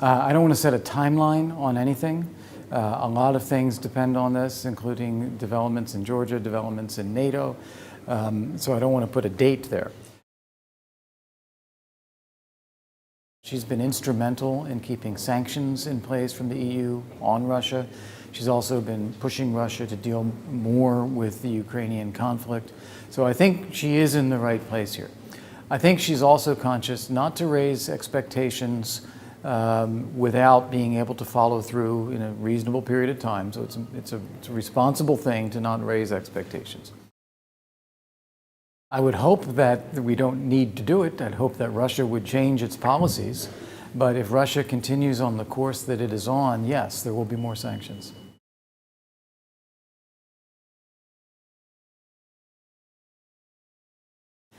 I don't want to set a timeline on anything. A lot of things depend on this, including developments in Georgia, developments in NATO. So I don't want to put a date there. She's been instrumental in keeping sanctions in place from the EU on Russia. She's also been pushing Russia to deal more with the Ukrainian conflict. So I think she is in the right place here. I think she's also conscious not to raise expectations without being able to follow through in a reasonable period of time. So it's a responsible thing to not raise expectations. I would hope that we don't need to do it. I'd hope that Russia would change its policies. But if Russia continues on the course that it is on, yes, there will be more sanctions.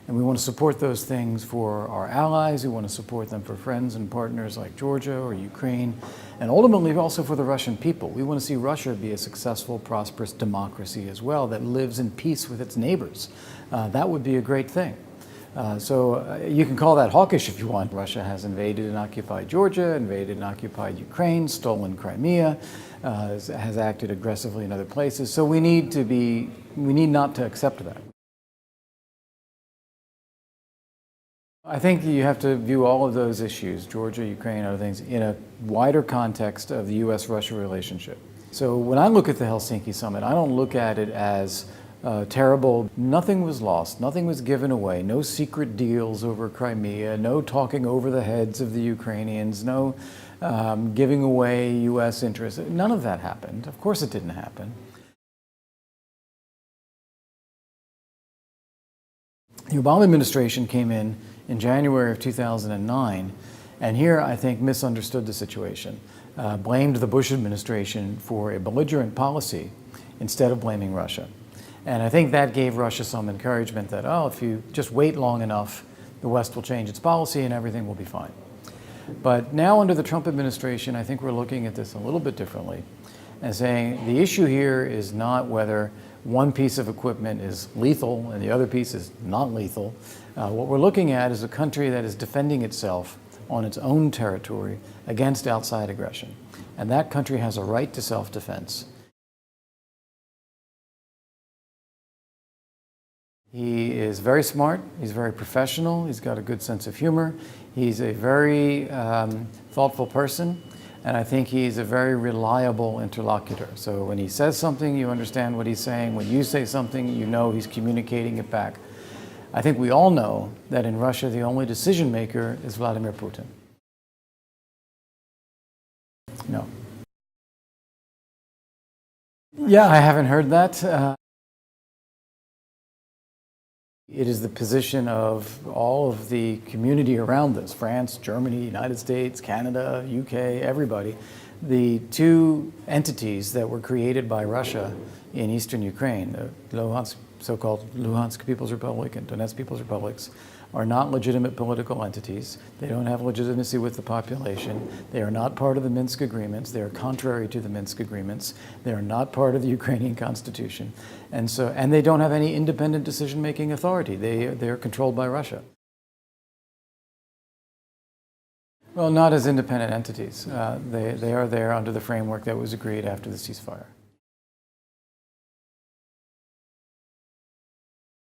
And we want to support those things for our allies. We want to support them for friends and partners like Georgia or Ukraine, and ultimately also for the Russian people. We want to see Russia be a successful, prosperous democracy as well that lives in peace with its neighbors. That would be a great thing. So you can call that hawkish if you want. Russia has invaded and occupied Georgia, invaded and occupied Ukraine, stolen Crimea, has acted aggressively in other places. So we need not to accept that. I think you have to view all of those issues, Georgia, Ukraine, other things, in a wider context of the U.S.-Russia relationship. So when I look at the Helsinki summit, I don't look at it as terrible. Nothing was lost, nothing was given away, no secret deals over Crimea, no talking over the heads of the Ukrainians, no giving away U.S. interests. None of that happened. Of course it didn't happen. The Obama administration came in January of 2009, and here I think misunderstood the situation, blamed the Bush administration for a belligerent policy instead of blaming Russia. And I think that gave Russia some encouragement that, oh, if you just wait long enough, the West will change its policy and everything will be fine. But now under the Trump administration, I think we're looking at this a little bit differently and saying the issue here is not whether one piece of equipment is lethal and the other piece is not lethal. What we're looking at is a country that is defending itself on its own territory against outside aggression. And that country has a right to self-defense. He is very smart, he's very professional, he's got a good sense of humor, he's a very thoughtful person, and I think he's a very reliable interlocutor. So when he says something, you understand what he's saying. When you say something, you know he's communicating it back. I think we all know that in Russia, the only decision maker is Vladimir Putin. No. Yeah, I haven't heard that. It is the position of all of the community around us, France, Germany, United States, Canada, UK, everybody. The two entities that were created by Russia in eastern Ukraine, the so-called Luhansk People's Republic and Donetsk People's Republics, are not legitimate political entities. They don't have legitimacy with the population. They are not part of the Minsk agreements. They are contrary to the Minsk agreements. They are not part of the Ukrainian constitution. And they don't have any independent decision-making authority. They are controlled by Russia. Well, not as independent entities. They are there under the framework that was agreed after the ceasefire.